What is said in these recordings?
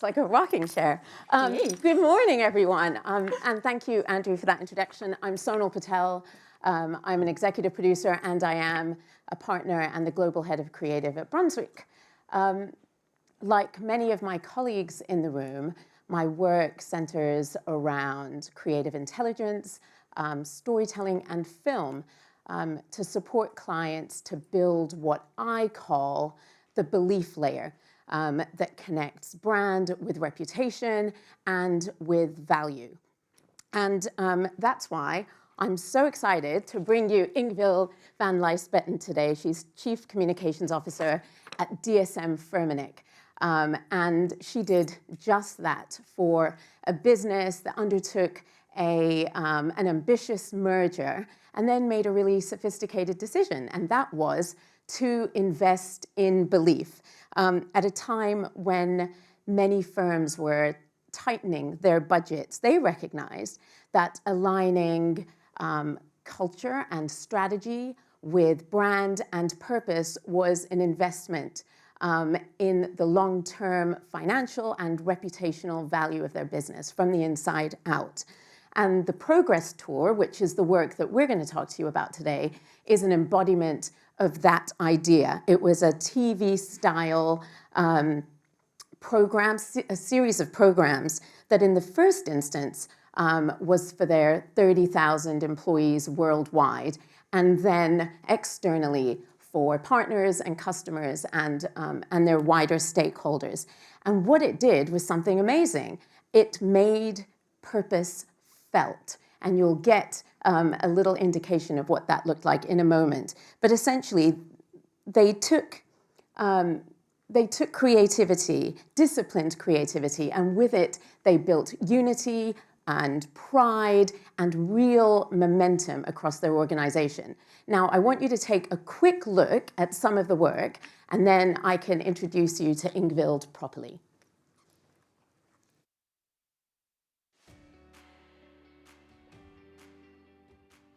like a rocking chair. Good morning, everyone. And thank you, Andrew, for that introduction. I'm Sonal Patel. I'm an executive producer, and I am a partner and the global head of creative at Brunswick. Like many of my colleagues in the room, my work centers around creative intelligence, storytelling, and film to support clients to build what I call the belief layer that connects brand with reputation and with value. And that's why I'm so excited to bring you Ingvild van Lysebetten today. She's Chief Communications Officer at dsm-firmenich. And she did just that for a business that undertook an ambitious merger and then made a really sophisticated decision, and that was to invest in belief at a time when many firms were tightening their budgets. They recognized that aligning culture and strategy with brand and purpose was an investment in the long-term financial and reputational value of their business from the inside out. And the Progress Tour, which is the work that we're going to talk to you about today, is an embodiment of that idea. It was a TV-style program, a series of programs that in the first instance was for their 30,000 employees worldwide, and then externally for partners and customers and their wider stakeholders. And what it did was something amazing. It made purpose felt, and you'll get a little indication of what that looked like in a moment. But essentially, they took creativity, disciplined creativity, and with it, they built unity and pride and real momentum across their organization. Now, I want you to take a quick look at some of the work, and then I can introduce you to Ingvild properly.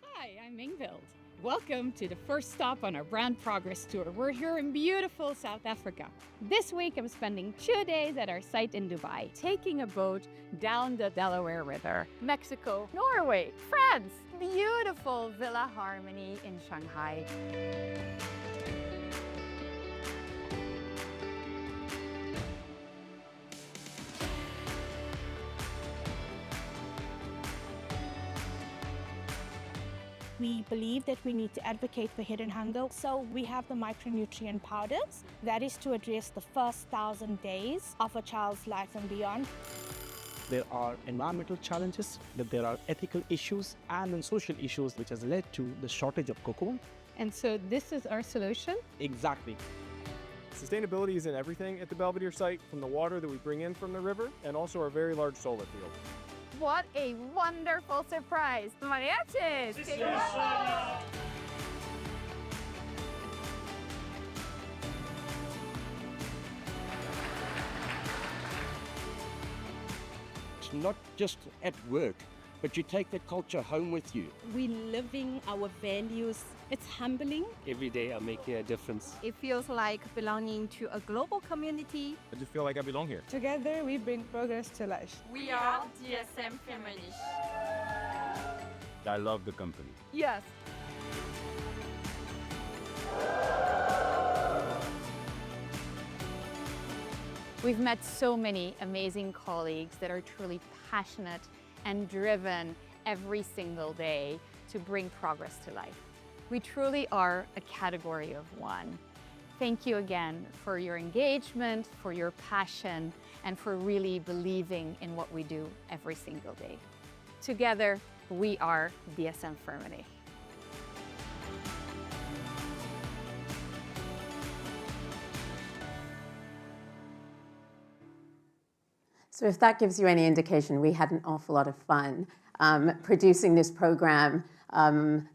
Hi, I'm Ingvild. Welcome to the first stop on our brand progress tour. We're here in beautiful South Africa. This week I'm spending 2 days at our site in Dubai, taking a boat down the Delaware River, Mexico, Norway, France, beautiful Villa Harmony in Shanghai. We believe that we need to advocate for hidden hunger, so we have the micronutrient powders. That is to address the first 1,000 days of a child's life and beyond. There are environmental challenges, that there are ethical issues and then social issues, which has led to the shortage of cocoa. And so this is our solution. Exactly. Sustainability is in everything at the Belvedere site, from the water that we bring in from the river and also our very large solar field. What a wonderful surprise! Mariachis! It's not just at work, but you take that culture home with you. We're living our values. It's humbling. Every day I'm making a difference. It feels like belonging to a global community. I just feel like I belong here. Together we bring progress to life. We are dsm-firmenich. I love the company. Yes. We've met so many amazing colleagues that are truly passionate and driven every single day to bring progress to life. We truly are a category of one. Thank you again for your engagement, for your passion, and for really believing in what we do every single day. Together, we are dsm-firmenich. So if that gives you any indication, we had an awful lot of fun producing this program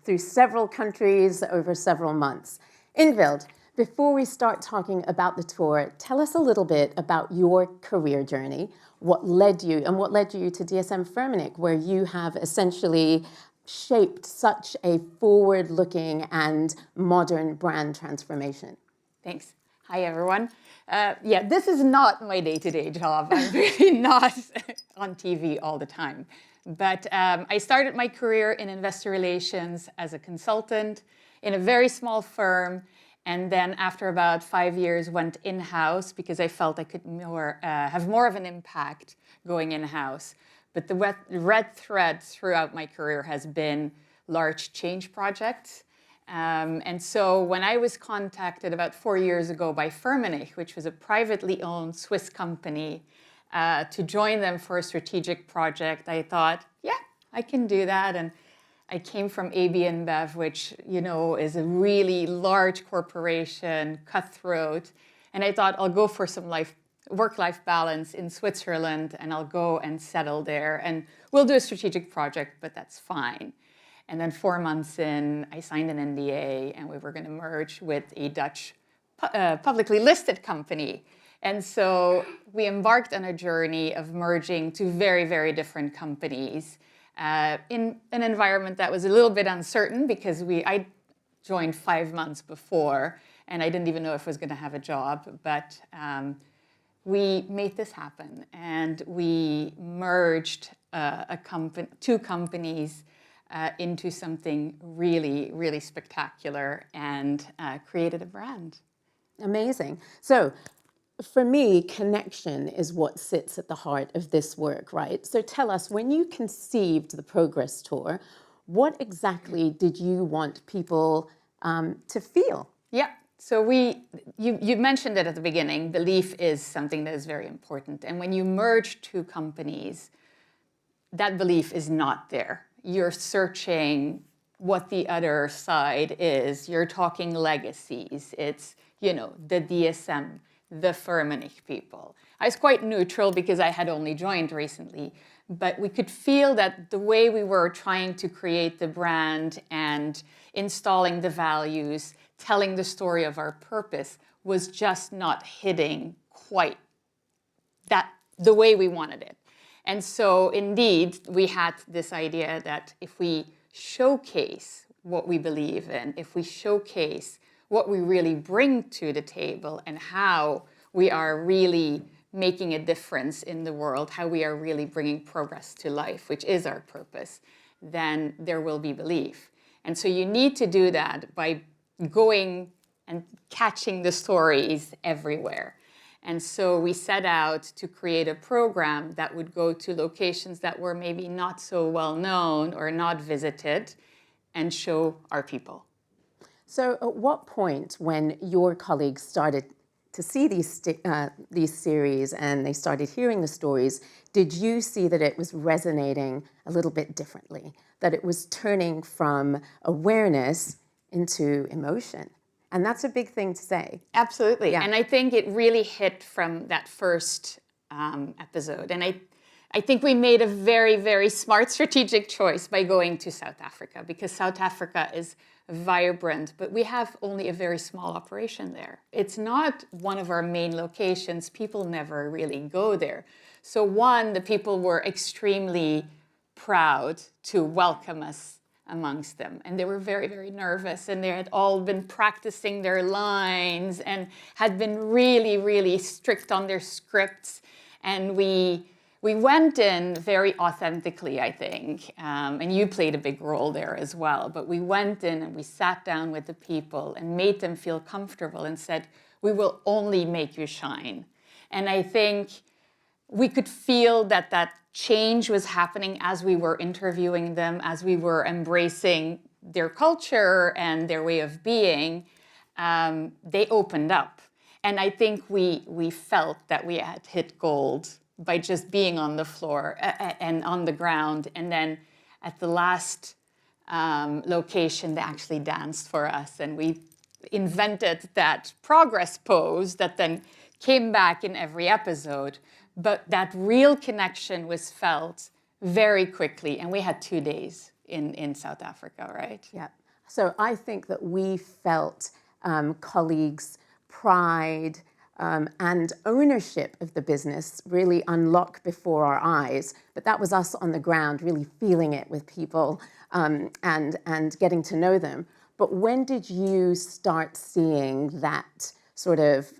through several countries over several months. Ingvild, before we start talking about the tour, tell us a little bit about your career journey, what led you to dsm-firmenich, where you have essentially shaped such a forward-looking and modern brand transformation. Thanks. Hi, everyone. Yeah, this is not my day-to-day job. I'm really not on TV all the time. But I started my career in investor relations as a consultant in a very small firm. And then after about 5 years, went in-house because I felt I could have more of an impact going in-house. But the red thread throughout my career has been large change projects. And so when I was contacted about 4 years ago by Firmenich, which was a privately owned Swiss company, to join them for a strategic project, I thought, yeah, I can do that. And I came from AB InBev, which, you know, is a really large corporation, cutthroat. And I thought, I'll go for some work-life balance in Switzerland, and I'll go and settle there. And we'll do a strategic project, but that's fine. And then 4 months in, I signed an NDA, and we were going to merge with a Dutch publicly listed company. And so we embarked on a journey of merging two very, very different companies in an environment that was a little bit uncertain because I joined 5 months before, and I didn't even know if I was going to have a job. But we made this happen, and we merged two companies into something really, really spectacular and created a brand. Amazing. So for me, connection is what sits at the heart of this work, right? So tell us, when you conceived the Progress Tour, what exactly did you want people to feel? Yeah. So you mentioned it at the beginning, belief is something that is very important. And when you merge two companies, that belief is not there. You're searching what the other side is. You're talking legacies. It's, you know, the DSM, the Firmenich people. I was quite neutral because I had only joined recently, but we could feel that the way we were trying to create the brand and installing the values, telling the story of our purpose was just not hitting quite the way we wanted it. And so indeed, we had this idea that if we showcase what we believe in, if we showcase what we really bring to the table and how we are really making a difference in the world, how we are really bringing progress to life, which is our purpose, then there will be belief. And so you need to do that by going and catching the stories everywhere. And so we set out to create a program that would go to locations that were maybe not so well known or not visited and show our people. So at what point, when your colleagues started to see these series and they started hearing the stories, did you see that it was resonating a little bit differently, that it was turning from awareness into emotion? And that's a big thing to say. Absolutely. Yeah. And I think it really hit from that first episode. And I think we made a very, very smart strategic choice by going to South Africa, because South Africa is vibrant, but we have only a very small operation there. It's not one of our main locations. People never really go there. So one, the people were extremely proud to welcome us amongst them. And they were very, very nervous, and they had all been practicing their lines and had been really, really strict on their scripts. And we went in very authentically, I think, and you played a big role there as well. But we went in and we sat down with the people and made them feel comfortable and said, we will only make you shine. And I think we could feel that change was happening as we were interviewing them, as we were embracing their culture and their way of being. They opened up. And I think we felt that we had hit gold by just being on the floor and on the ground. And then at the last location, they actually danced for us. And we invented that progress pose that then came back in every episode. But that real connection was felt very quickly. And we had 2 days in South Africa, right? Yeah. So I think that we felt colleagues' pride and ownership of the business really unlock before our eyes. But that was us on the ground, really feeling it with people and getting to know them. But when did you start seeing that sort of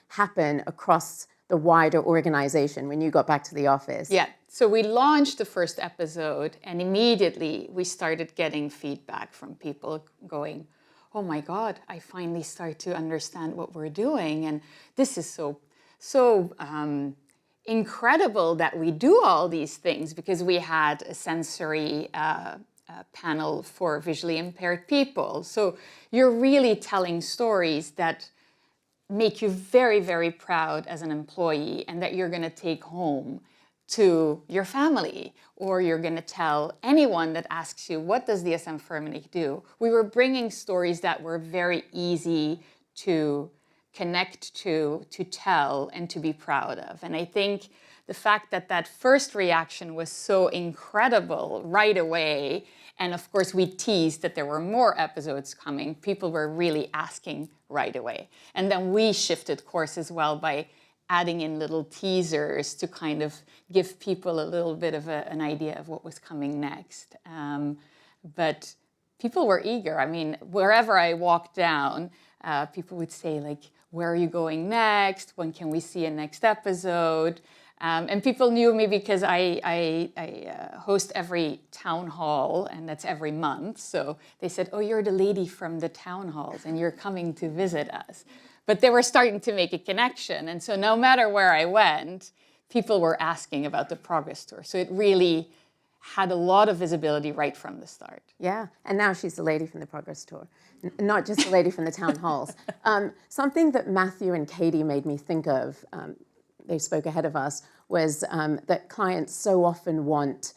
happen across the wider organization when you got back to the office? Yeah, so we launched the first episode and immediately we started getting feedback from people going, oh my God, I finally start to understand what we're doing. And this is so incredible that we do all these things, because we had a sensory panel for visually impaired people. So you're really telling stories that make you very, very proud as an employee and that you're going to take home to your family, or you're going to tell anyone that asks you, what does dsm-firmenich do? We were bringing stories that were very easy to connect to tell, and to be proud of. And I think the fact that that first reaction was so incredible right away, and of course we teased that there were more episodes coming, people were really asking right away. And then we shifted course as well by adding in little teasers to kind of give people a little bit of an idea of what was coming next. But people were eager. I mean, wherever I walked down, people would say, like, where are you going next? When can we see a next episode? And people knew me because I host every town hall, and that's every month. So they said, oh, you're the lady from the town halls, and you're coming to visit us. But they were starting to make a connection. And so no matter where I went, people were asking about the Progress Tour. So it really had a lot of visibility right from the start. Yeah, and now she's the lady from the Progress Tour, not just the lady from the town halls. Something that Matthew and Katie made me think of, they spoke ahead of us, was that clients so often want,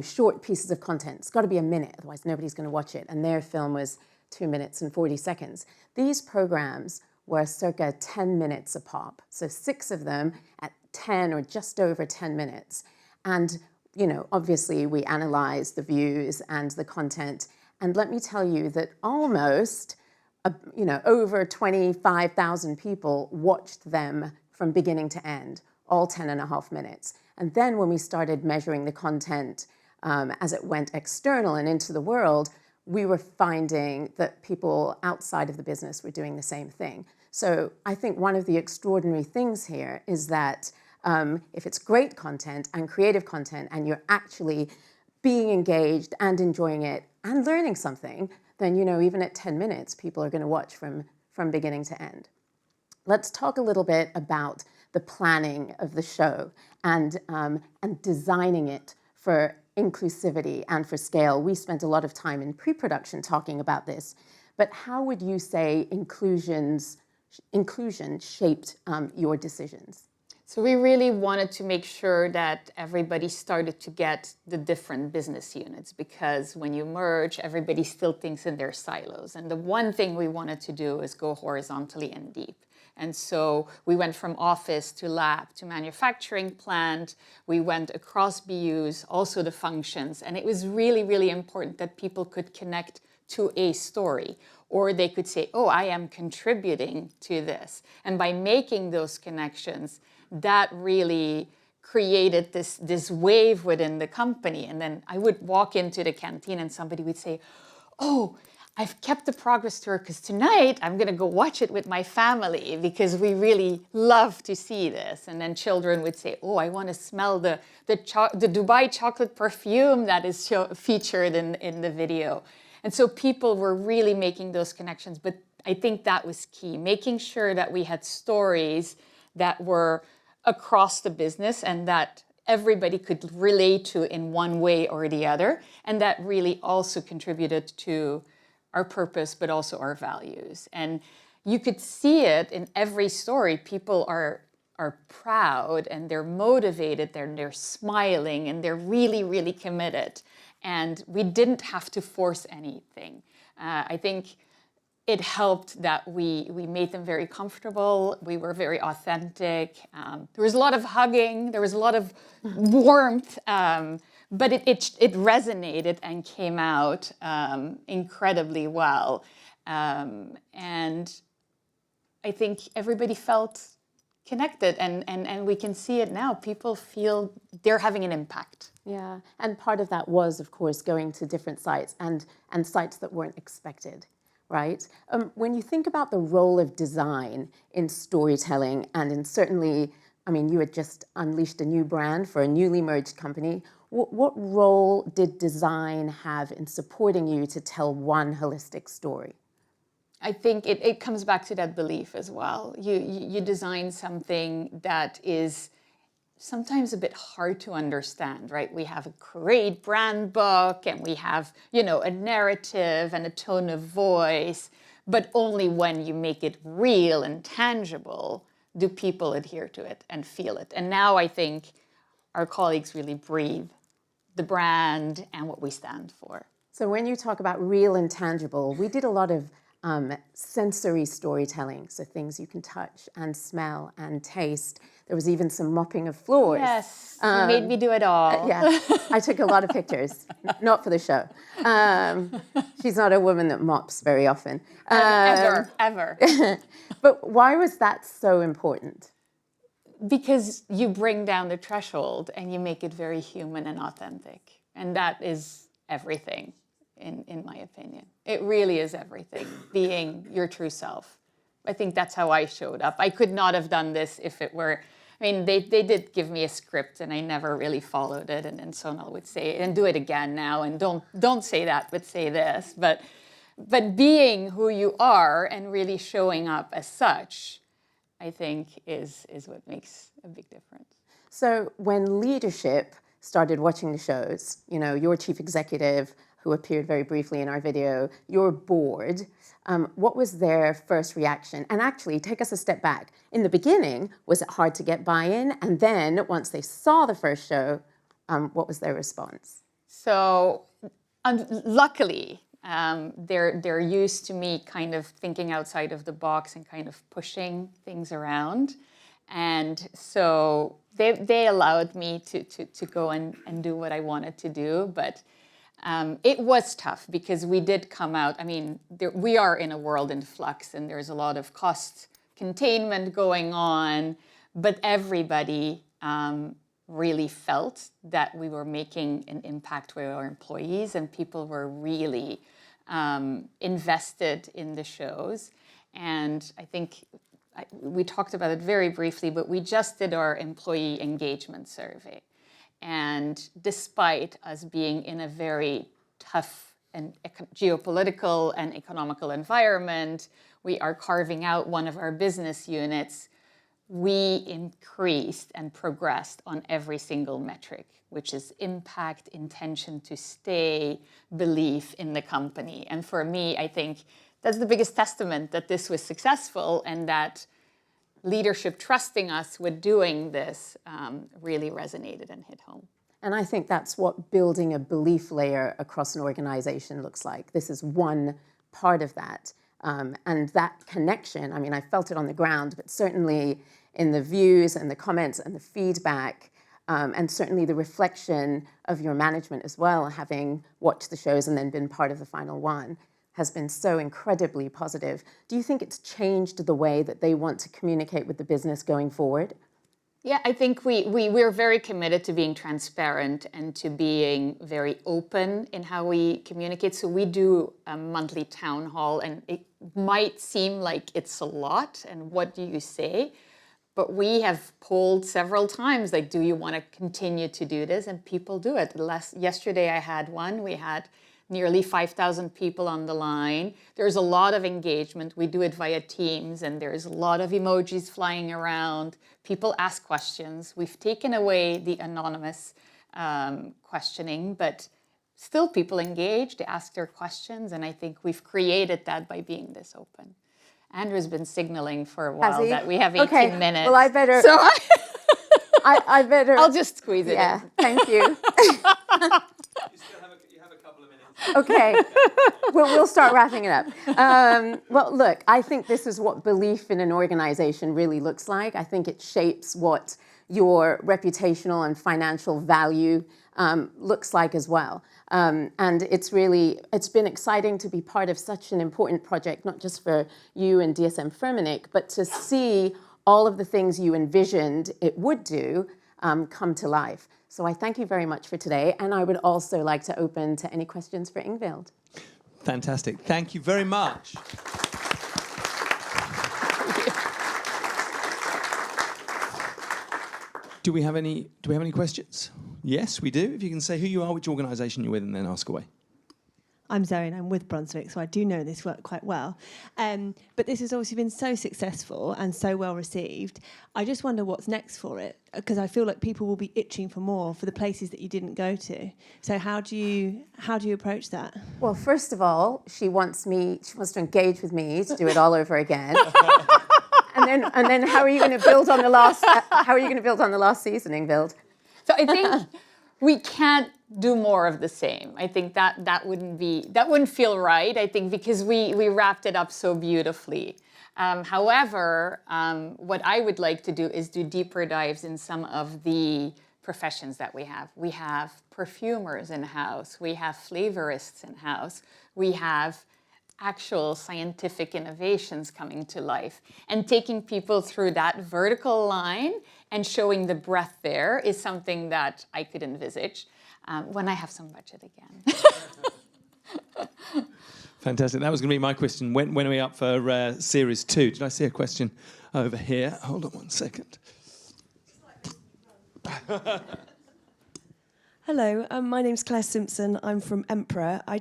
short pieces of content. It's got to be a minute, otherwise nobody's going to watch it. And their film was 2 minutes and 40 seconds. These programs were circa 10 minutes a pop. So 6 of them at 10 or just over 10 minutes. And, obviously we analyzed the views and the content. And let me tell you that almost, over 25,000 people watched them from beginning to end, all 10.5 minutes. And then when we started measuring the content as it went external and into the world, we were finding that people outside of the business were doing the same thing. So I think one of the extraordinary things here is that if it's great content and creative content, and you're actually being engaged and enjoying it and learning something, then, even at 10 minutes, people are going to watch from beginning to end. Let's talk a little bit about the planning of the show and designing it for inclusivity and for scale. We spent a lot of time in pre-production talking about this, but how would you say inclusion shaped your decisions? So we really wanted to make sure that everybody started to get the different business units, because when you merge, everybody still thinks in their silos. And the one thing we wanted to do is go horizontally and deep. And so we went from office to lab to manufacturing plant. We went across BUs, also the functions. And it was really, really important that people could connect to a story, or they could say, oh, I am contributing to this. And by making those connections, that really created this wave within the company. And then I would walk into the canteen and somebody would say, oh, I've kept the Progress Tour because tonight I'm going to go watch it with my family because we really love to see this. And then children would say, oh, I want to smell the Dubai chocolate perfume that is featured in the video. And so people were really making those connections. But I think that was key, making sure that we had stories that were across the business and that everybody could relate to in one way or the other. And that really also contributed to our purpose, but also our values. And you could see it in every story. People are proud and they're motivated, they're smiling, and they're really, really committed. And we didn't have to force anything. I think it helped that we made them very comfortable. We were very authentic. There was a lot of hugging. There was a lot of warmth. But it resonated and came out incredibly well. And I think everybody felt connected, and we can see it now. People feel they're having an impact. Yeah, and part of that was, of course, going to different sites and sites that weren't expected. right? When you think about the role of design in storytelling, and in certainly, I mean, you had just unleashed a new brand for a newly merged company. What role did design have in supporting you to tell one holistic story? I think it comes back to that belief as well. You design something that is sometimes a bit hard to understand, right? We have a great brand book and we have, you know, a narrative and a tone of voice, but only when you make it real and tangible do people adhere to it and feel it. And now I think our colleagues really breathe the brand and what we stand for. So when you talk about real and tangible, we did a lot of sensory storytelling, so things you can touch and smell and taste. There was even some mopping of floors. Yes, you made me do it all. Yeah, I took a lot of pictures, not for the show. She's not a woman that mops very often. Ever. But why was that so important? Because you bring down the threshold and you make it very human and authentic. And that is everything, in my opinion. It really is everything, being your true self. I think that's how I showed up. I could not have done this if it were, I mean, they did give me a script and I never really followed it. And then Sonal would say, and do it again now, and don't say that, but say this. But being who you are and really showing up as such, I think is what makes a big difference. So when leadership started watching the shows, you know, your chief executive, who appeared very briefly in our video, your board, what was their first reaction? And actually, take us a step back. In the beginning, was it hard to get buy-in? And then once they saw the first show, what was their response? So luckily, they're used to me kind of thinking outside of the box and kind of pushing things around. And so they allowed me to go and do what I wanted to do. But it was tough because we did come out, I mean, we are in a world in flux and there's a lot of cost containment going on, but everybody really felt that we were making an impact with our employees and people were really invested in the shows. And I think we talked about it very briefly, but we just did our employee engagement survey. And despite us being in a very tough and geopolitical and economical environment, we are carving out one of our business units. We increased and progressed on every single metric, which is impact, intention to stay, belief in the company. And for me, I think that's the biggest testament that this was successful and that leadership trusting us with doing this really resonated and hit home. And I think that's what building a belief layer across an organization looks like. This is one part of that. And that connection, I mean, I felt it on the ground, but certainly in the views and the comments and the feedback, and certainly the reflection of your management as well, having watched the shows and then been part of the final one, has been so incredibly positive. Do you think it's changed the way that they want to communicate with the business going forward? Yeah, I think we're very committed to being transparent and to being very open in how we communicate. So we do a monthly town hall, and it might seem like it's a lot, and what do you say? But we have polled several times, like, do you want to continue to do this? And people do it. Yesterday I had one, we had nearly 5,000 people on the line. There's a lot of engagement. We do it via Teams, and there's a lot of emojis flying around. People ask questions. We've taken away the anonymous questioning, but still people engage, they ask their questions, and I think we've created that by being this open. Andrew's been signaling for a while that we have 18 minutes. Well, I better... So I better... I'll just squeeze it in. Thank you. Okay, we'll start wrapping it up. Well, look, I think this is what belief in an organization really looks like. I think it shapes what your reputational and financial value looks like as well. And it's been exciting to be part of such an important project, not just for you and dsm-firmenich, but to see all of the things you envisioned it would do come to life. So I thank you very much for today, and I would also like to open to any questions for Ingvild. Fantastic. Thank you very much. Do we have any questions? Yes, we do. If you can say who you are, which organisation you're with, and then ask away. I'm Zoe and I'm with Brunswick, so I do know this work quite well. But this has obviously been so successful and so well received. I just wonder what's next for it, because I feel like people will be itching for more for the places that you didn't go to. So how do you approach that? Well, first of all, she wants to engage with me to do it all over again. and then how are you going to build on the last season, Ingvild? So I think we can't do more of the same. I think that wouldn't feel right. I think because we wrapped it up so beautifully. However, what I would like to do is do deeper dives in some of the professions that we have. We have perfumers in-house. We have flavorists in-house. We have actual scientific innovations coming to life. And taking people through that vertical line and showing the breadth there is something that I could envisage when I have some budget again. Fantastic. That was going to be my question. When are we up for series 2? Did I see a question over here? Hold on one second. Hello, my name's Claire Simpson. I'm from Emperor. I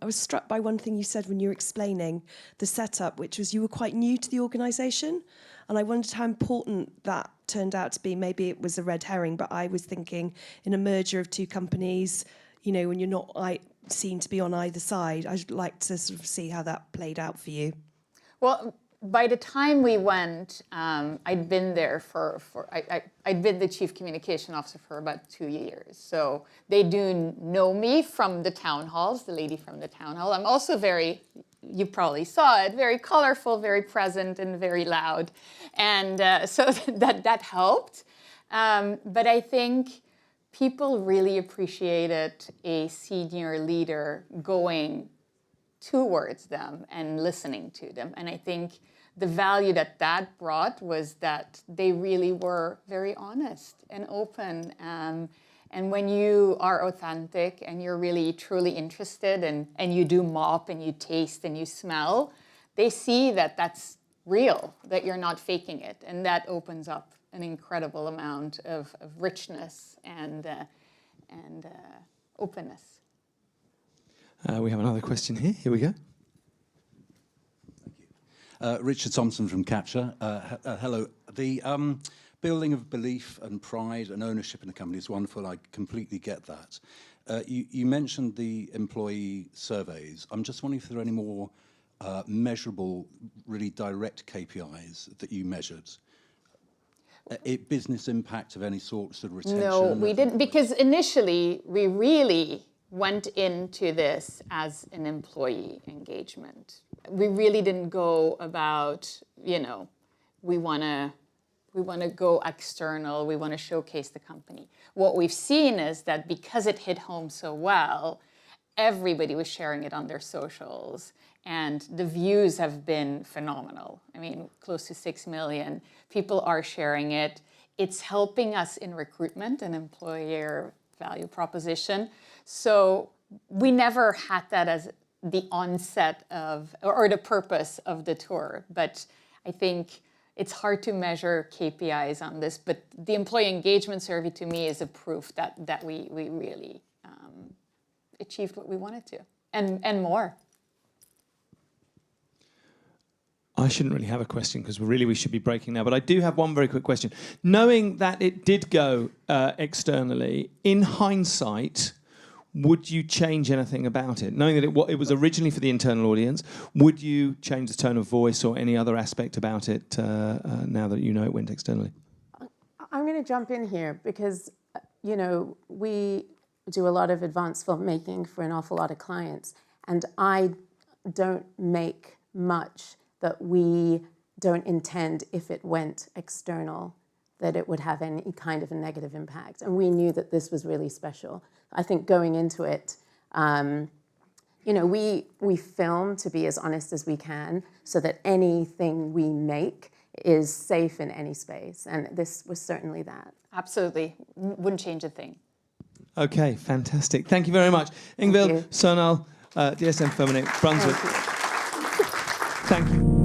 was struck by one thing you said when you were explaining the setup, which was you were quite new to the organisation, and I wondered how important that turned out to be. Maybe it was a red herring, but I was thinking in a merger of two companies, you know, when you're not seen to be on either side. I'd like to sort of see how that played out for you. Well, by the time we went, I'd been there I'd been the chief communication officer for about 2 years. So they do know me from the town halls, the lady from the town hall. I'm also you probably saw it, very colorful, very present, and very loud. And so that helped. But I think people really appreciated a senior leader going towards them and listening to them. And I think the value that brought was that they really were very honest and open. And when you are authentic and you're really truly interested and you do mop and you taste and you smell, they see that that's real, that you're not faking it. And that opens up an incredible amount of richness and openness. We have another question here. Here we go. Richard Thompson from Capture. Hello. The building of belief and pride and ownership in the company is wonderful. I completely get that. You mentioned the employee surveys. I'm just wondering if there are any more measurable, really direct KPIs that you measured. Business impact of any sort, sort of retention? No, we didn't, because initially we really went into this as an employee engagement. We really didn't go about, you know, we want to go external, we want to showcase the company. What we've seen is that because it hit home so well, everybody was sharing it on their socials, and the views have been phenomenal. I mean, close to 6 million people are sharing it. It's helping us in recruitment and employer value proposition. So we never had that as the onset of, or the purpose of the tour. But I think it's hard to measure KPIs on this, but the employee engagement survey to me is a proof that we really achieved what we wanted to, and more. I shouldn't really have a question because we should be breaking now, but I do have one very quick question. Knowing that it did go externally, in hindsight, would you change anything about it? Knowing that it was originally for the internal audience, would you change the tone of voice or any other aspect about it now that you know it went externally? I'm going to jump in here because, you know, we do a lot of advanced filmmaking for an awful lot of clients, and I don't make much that we don't intend, if it went external, that it would have any kind of a negative impact. And we knew that this was really special. I think going into it, you know, we film to be as honest as we can so that anything we make is safe in any space. And this was certainly that. Absolutely. Wouldn't change a thing. Okay, fantastic. Thank you very much. Ingvild, Sonal, dsm-firmenich, Brunswick. Thank you.